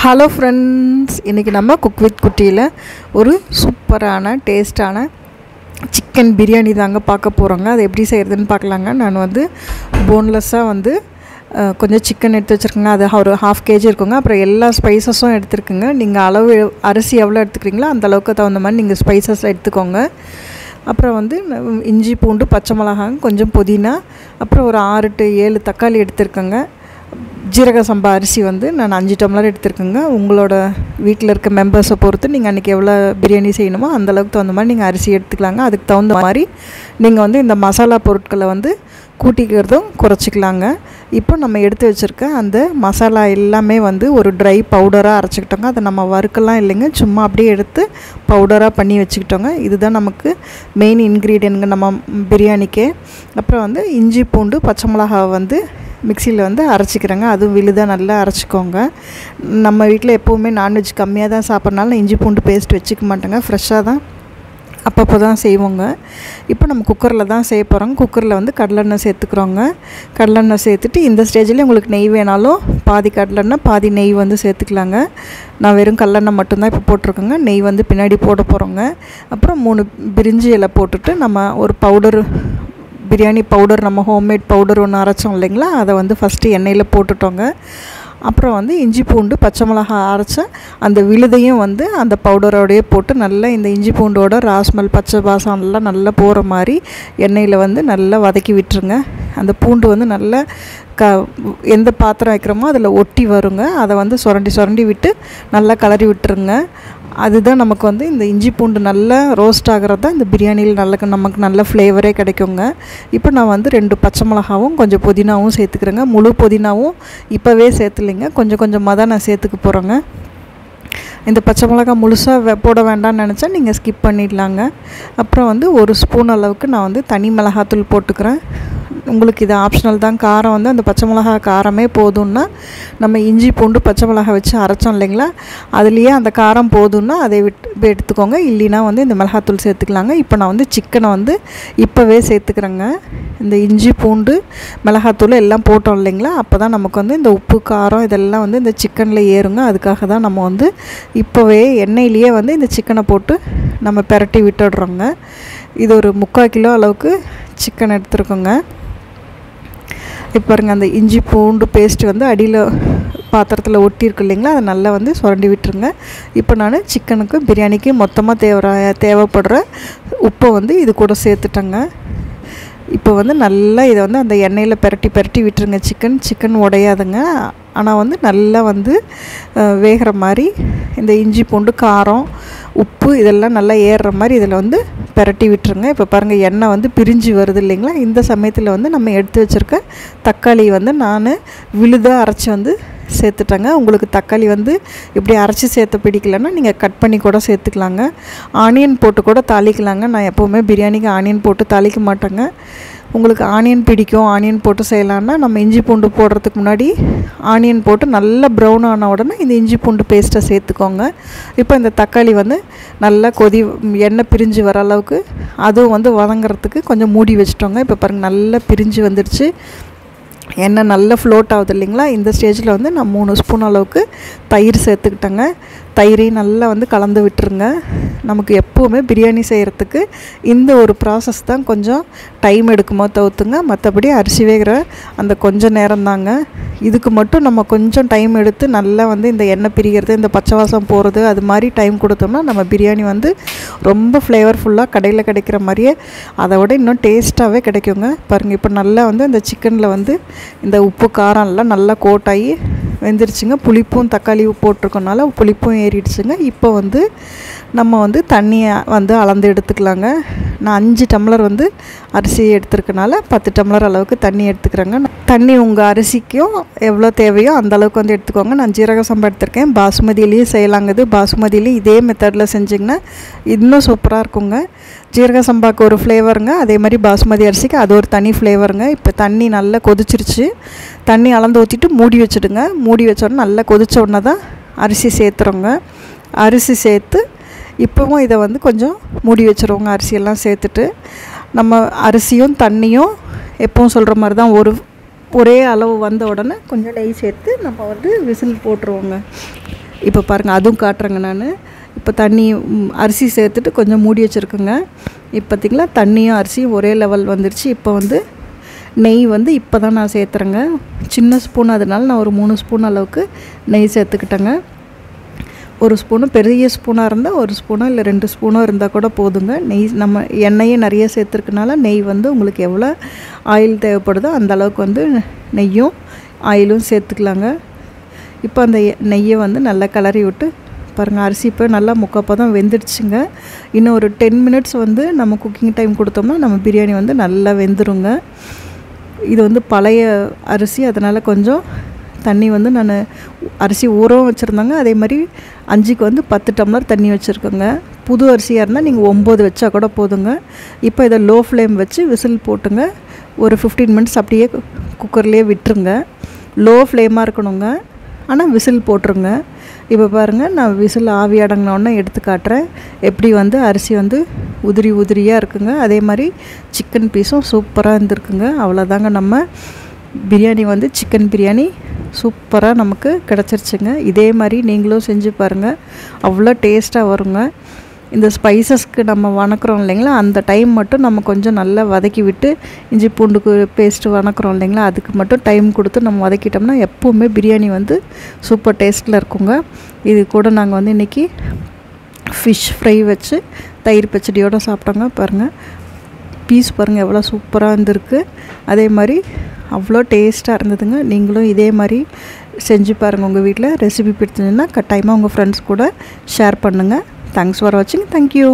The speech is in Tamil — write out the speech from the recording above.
ஹலோ ஃப்ரெண்ட்ஸ், இன்றைக்கி நம்ம குக் வித் குட்டியில் ஒரு சூப்பரான டேஸ்டான சிக்கன் பிரியாணி தாங்க பார்க்க போகிறோங்க. அது எப்படி செய்கிறதுன்னு பார்க்கலாங்க. நான் போன்லெஸ்ஸாக கொஞ்சம் சிக்கன் எடுத்து வச்சுருக்கேங்க. அது ஒரு 1/2 kg இருக்குங்க. அப்புறம் எல்லா ஸ்பைசஸும் எடுத்துருக்குங்க. நீங்கள் அளவு அரிசி எவ்வளோ எடுத்துக்கிறீங்களோ அந்த அளவுக்கு தகுந்த மாதிரி நீங்கள் ஸ்பைசஸ் எடுத்துக்கோங்க. அப்புறம் இஞ்சி பூண்டு பச்சை மிளகாங்க, கொஞ்சம் புதினா, அப்புறம் ஒரு 6 to 7 தக்காளி எடுத்துருக்கேங்க. ஜீரக சம்பா அரிசி நான் 5 டம்ளர் எடுத்துருக்கேங்க. உங்களோட வீட்டில் இருக்க மெம்பர்ஸை பொறுத்து நீங்கள் அன்றைக்கி எவ்வளோ பிரியாணி செய்யணுமோ அந்தளவுக்கு தகுந்த மாதிரி நீங்கள் அரிசி எடுத்துக்கலாங்க. அதுக்கு தகுந்த மாதிரி நீங்கள் இந்த மசாலா பொருட்களை கூட்டிக்கிறதும் குறைச்சிக்கலாங்க. இப்போ நம்ம எடுத்து வச்சுருக்க அந்த மசாலா எல்லாமே ஒரு ட்ரை பவுடராக அரைச்சிக்கிட்டோங்க. அதை நம்ம வறுக்கலாம் இல்லைங்க, சும்மா அப்படியே எடுத்து பவுடராக பண்ணி வச்சுக்கிட்டோங்க. இதுதான் நமக்கு மெயின் இன்க்ரீடியன்ட்ங்க நம்ம பிரியாணிக்கே. அப்புறம் இஞ்சி பூண்டு பச்சை மிளகாவை மிக்சியில் அரைச்சிக்கிறேங்க. அதுவும் விழுதாக நல்லா அரைச்சிக்கோங்க. நம்ம வீட்டில் எப்போவுமே நான்வெஜ் கம்மியாக தான் சாப்பிட்றனால இஞ்சி பூண்டு பேஸ்ட் வச்சுக்க மாட்டேங்க. ஃப்ரெஷ்ஷாக தான் அப்பப்போ தான் செய்வோங்க. இப்போ நம்ம குக்கரில் தான் செய்ய போகிறோங்க. குக்கரில் கடலெண்ணெய் சேர்த்துக்கிறோங்க. கடலெண்ணெய் சேர்த்துட்டு இந்த ஸ்டேஜில் உங்களுக்கு நெய் வேணாலும் பாதி கடலெண்ணெய் பாதி நெய் சேர்த்துக்கலாங்க. நான் வெறும் கடலெண்ணெய் மட்டும்தான் இப்போ போட்டிருக்கேங்க. நெய் பின்னாடி போட போகிறோங்க. அப்புறம் 3 பிரிஞ்சி இலை போட்டுட்டு நம்ம ஒரு பிரியாணி பவுடர், நம்ம ஹோம்மேட் பவுடர் ஒன்று அரைச்சோம் இல்லைங்களா, அதை ஃபஸ்ட்டு எண்ணெயில் போட்டுட்டோங்க. அப்புறம் இஞ்சி பூண்டு பச்சை மிளகா அரைச்ச அந்த விழுதையும் அந்த பவுடரோடையே போட்டு நல்லா இந்த இஞ்சி பூண்டோட ராஸ்மல் பச்சை வாசம்லாம் நல்லா போகிற மாதிரி எண்ணெயில் நல்லா வதக்கி விட்டுருங்க. அந்த பூண்டு நல்லா எந்த பாத்திரம் வைக்கிறோமோ அதில் ஒட்டி வருங்க. அதை சுரண்டி விட்டு நல்லா கிளறி விட்டுருங்க. அதுதான் நமக்கு இந்த இஞ்சி பூண்டு நல்லா ரோஸ்ட் ஆகிறது தான் இந்த பிரியாணியில் நமக்கு நல்ல ஃப்ளேவரே கிடைக்குங்க. இப்போ நான் 2 பச்சை மிளகாவும் கொஞ்சம் புதினாவும் சேர்த்துக்கிறேங்க. முழு புதினாவும் இப்போவே சேர்த்துலைங்க, கொஞ்சம் கொஞ்சமாக தான் நான் சேர்த்துக்க போகிறேங்க. இந்த பச்சை மிளகா முழுசாக போட வேண்டாம்னு நினச்சா நீங்கள் ஸ்கிப் பண்ணிடலாங்க. அப்புறம் 1 ஸ்பூன் அளவுக்கு நான் தனி மிளகாத்தூள் போட்டுக்கிறேன். உங்களுக்கு இது ஆப்ஷனல் தான். காரம் அந்த பச்சை மிளகா காரமே போதும்னா நம்ம இஞ்சி பூண்டு பச்சை மிளகா வச்சு அரைச்சோம் இல்லைங்களா, அதுலேயே அந்த காரம் போதும்னா அதை விட்டு எடுத்துக்கோங்க. இல்லைனா இந்த மிளகாத்தூள் சேர்த்துக்கலாங்க. இப்போ நான் சிக்கனை இப்போவே சேர்த்துக்கிறேங்க. இந்த இஞ்சி பூண்டு மிளகாத்தூள் எல்லாம் போட்டோம் இல்லைங்களா, அப்போ தான் நமக்கு இந்த உப்பு காரம் இதெல்லாம் இந்த சிக்கனில் ஏறுங்க. அதுக்காக தான் நம்ம இப்போவே எண்ணெயிலேயே இந்த சிக்கனை போட்டு நம்ம பெரட்டி விட்டுடுறோங்க. இது ஒரு 3/4 கிலோ அளவுக்கு சிக்கன் எடுத்துருக்கோங்க. இப்போ பாருங்கள், அந்த இஞ்சி பூண்டு பேஸ்ட்டு அடியில் பாத்திரத்தில் ஒட்டியிருக்கு இல்லைங்களா, அதை நல்லா சுரண்டி விட்டுருங்க. இப்போ நான் சிக்கனுக்கு பிரியாணிக்கு மொத்தமாக தேவைப்படுற உப்பை இது கூட சேர்த்துட்டேங்க. இப்போ நல்லா இதை அந்த எண்ணெயில் பெரட்டி விட்டுருங்க. சிக்கன் உடையாதுங்க. ஆனால் நல்லா வேகிற மாதிரி இந்த இஞ்சி பூண்டு காரம் உப்பு இதெல்லாம் நல்லா ஏறுற மாதிரி இதில் பெரட்டி விட்டுருங்க. இப்போ பாருங்கள், எண்ணெய் பிரிஞ்சு வருது இல்லைங்களா, இந்த சமயத்தில் நம்ம எடுத்து வச்சுருக்க தக்காளி நான் விழுதாக அரைச்சி சேர்த்துட்டேங்க. உங்களுக்கு தக்காளி இப்படி அரைச்சி சேர்த்து பிடிக்கலன்னா நீங்கள் கட் பண்ணி கூட சேர்த்துக்கலாங்க. ஆனியன் போட்டு கூட தாளிக்கலாங்க. நான் எப்போவுமே பிரியாணிக்கு ஆனியன் போட்டு தாளிக்க மாட்டேங்க. உங்களுக்கு ஆனியன் பிடிக்கும், ஆனியன் போட்டு செய்யலான்னா நம்ம இஞ்சி பூண்டு போடுறதுக்கு முன்னாடி ஆனியன் போட்டு நல்லா ப்ரௌன் ஆன உடனே இந்த இஞ்சி பூண்டு பேஸ்ட்டை சேர்த்துக்கோங்க. இப்போ இந்த தக்காளி நல்லா எண்ணெய் பிரிஞ்சு வர அளவுக்கு அதுவும் வதங்கிறதுக்கு கொஞ்சம் மூடி வச்சிட்டோங்க. இப்போ பாருங்கள், நல்லா பிரிஞ்சு வந்துடுச்சு. எண்ணெய் நல்லா ஃப்ளோட் ஆகுது இல்லைங்களா, இந்த ஸ்டேஜில் நான் 3 ஸ்பூன் அளவுக்கு தயிர் சேர்த்துக்கிட்டேங்க. தயிரையும் நல்லா கலந்து விட்டுருங்க. நமக்கு எப்போவுமே பிரியாணி செய்கிறதுக்கு இந்த ஒரு ப்ராசஸ் தான் கொஞ்சம் டைம் எடுக்குமோ தவிர்த்துங்க. மற்றபடி அரிசி வேகிற அந்த கொஞ்சம் நேரம் தாங்க. இதுக்கு மட்டும் நம்ம கொஞ்சம் டைம் எடுத்து நல்லா இந்த எண்ணெய் பிரிகிறது, இந்த பச்சை வாசம் போகிறது, அது மாதிரி டைம் கொடுத்தோம்னா நம்ம பிரியாணி ரொம்ப ஃப்ளேவர்ஃபுல்லாக கடையில் கிடைக்கிற மாதிரியே அதை விட இன்னும் டேஸ்ட்டாகவே கிடைக்குங்க. பாருங்கள், இப்போ நல்லா இந்த சிக்கனில் இந்த உப்பு காரம் எல்லாம் நல்லா கோட்டாகி வெந்துருச்சுங்க. புளிப்பும் தக்காளி போட்டிருக்கனால புளிப்பும் ஏறிடுச்சுங்க. இப்போ நம்ம தண்ணியை அளந்து எடுத்துக்கலாங்க. நான் 5 டம்ளர் அரிசி எடுத்துருக்கனால 10 டம்ளர் அளவுக்கு தண்ணி எடுத்துக்கிறேங்க. தண்ணி உங்கள் அரிசிக்கும் எவ்வளோ தேவையோ அந்த அளவுக்கு எடுத்துக்கோங்க. நான் ஜீரக சம்பா எடுத்திருக்கேன். பாசுமதியிலையும் செய்யலாங்க. பாசுமதியிலையும் இதே மெத்தடில் செஞ்சிங்கன்னா இன்னும் சூப்பராக இருக்குங்க. ஜீரக சம்பாவுக்கு ஒரு ஃப்ளேவருங்க, அதே மாதிரி பாசுமதி அரிசிக்கு அது ஒரு தனி ஃப்ளேவருங்க. இப்போ தண்ணி நல்லா கொதிச்சிருச்சு. தண்ணி அளந்து ஊற்றிட்டு மூடி வச்சுடுங்க. மூடி வச்சோடனே நல்லா கொதிச்ச உடனே தான் அரிசி சேர்த்துறோங்க. அரிசி சேர்த்து இப்போவும் இதை கொஞ்சம் மூடி வச்சுருவோங்க. அரிசியெல்லாம் சேர்த்துட்டு நம்ம அரிசியும் தண்ணியும் எப்பவும் சொல்கிற மாதிரி தான் ஒரே அளவு வந்த உடனே கொஞ்சம் நெய் சேர்த்து நம்ம விசில் போட்டுருவோங்க. இப்போ பாருங்கள், அதுவும் காட்டுறேங்க நான். இப்போ தண்ணி அரிசி சேர்த்துட்டு கொஞ்சம் மூடி வச்சுருக்குங்க. இப்போ பார்த்திங்களா தண்ணியும் அரிசியும் ஒரே லெவல் வந்துடுச்சு. இப்போ வந்து நெய் வந்து இப்போ தான் நான் சேர்த்துறேங்க. சின்ன ஸ்பூன், அதனால நான் ஒரு 3 ஸ்பூன் அளவுக்கு நெய் சேர்த்துக்கிட்டேங்க. 1 ஸ்பூனு, பெரிய ஸ்பூனாக இருந்தால் 1 ஸ்பூனோ இல்லை 2 ஸ்பூனோ இருந்தால் கூட போதுங்க. நெய் நம்ம எண்ணெயே நிறைய சேர்த்துருக்கனால நெய் வந்து உங்களுக்கு எவ்வளோ ஆயில் தேவைப்படுதோ அந்த அளவுக்கு வந்து நெய்யும் ஆயிலும் சேர்த்துக்கலாங்க. இப்போ அந்த நெய்யை வந்து நல்லா கிளறி விட்டு பாருங்கள், அரிசி இப்போ நல்லா முக்காப்பதம் வெந்துடுச்சுங்க. இன்னும் ஒரு 10 மினிட்ஸ் வந்து நம்ம குக்கிங் டைம் கொடுத்தோம்னா நம்ம பிரியாணி வந்து நல்லா வெந்துருங்க. இது வந்து பழைய அரிசி, அதனால் கொஞ்சம் தண்ணி வந்து நான் அரிசி ஊறவும் வச்சுருந்தாங்க. அதே மாதிரி 5க்கு வந்து 10 டம்ளர் தண்ணி வச்சுருக்கோங்க. புது அரிசியாக இருந்தால் நீங்கள் 9 வச்சா கூட போதுங்க. இப்போ இதை லோ ஃப்ளேம் வச்சு விசில் போட்டுங்க. ஒரு 15 மினிட்ஸ் அப்படியே குக்கர்லேயே விட்டுருங்க. லோ ஃப்ளேமாக இருக்கணுங்க, ஆனால் விசில் போட்டுருங்க. இப்போ பாருங்கள், நான் விசில் ஆவி அடங்கினோடனே எடுத்து காட்டுறேன். எப்படி வந்து அரிசி வந்து உதிரி உதிரியாக இருக்குங்க. அதே மாதிரி சிக்கன் பீஸும் சூப்பராக இருந்திருக்குங்க. அவ்வளோதாங்க, நம்ம பிரியாணி வந்து சிக்கன் பிரியாணி சூப்பராக நமக்கு கிடச்சிருச்சுங்க. இதே மாதிரி நீங்களும் செஞ்சு பாருங்கள், அவ்வளோ டேஸ்ட்டாக வருங்க. இந்த ஸ்பைசஸ்க்கு நம்ம வணக்கிறோம் இல்லைங்களா, அந்த டைம் மட்டும் நம்ம கொஞ்சம் நல்லா வதக்கி விட்டு இஞ்சி பூண்டுக்கு பேஸ்ட்டு வணக்கிறோம் இல்லைங்களா, அதுக்கு மட்டும் டைம் கொடுத்து நம்ம வதக்கிட்டோம்னா எப்போவுமே பிரியாணி வந்து சூப்பர் டேஸ்ட்டில் இருக்குங்க. இது கூட நாங்கள் வந்து இன்றைக்கி ஃபிஷ் ஃப்ரை வச்சு தயிர் பச்சடியோடு சாப்பிட்டோங்க. பாருங்கள், பீஸ் பாருங்கள் எவ்வளோ சூப்பராக இருந்திருக்கு. அதே மாதிரி அவ்வளோ டேஸ்ட்டாக இருந்ததுங்க. நீங்களும் இதே மாதிரி செஞ்சு பாருங்கள் உங்கள் வீட்டில். ரெசிபி பிடிச்சிருந்ததுன்னா கட்டாயமாக உங்கள் ஃப்ரெண்ட்ஸ் கூட ஷேர் பண்ணுங்கள். தேங்க்ஸ் ஃபார் வாட்சிங். தேங்க்யூ.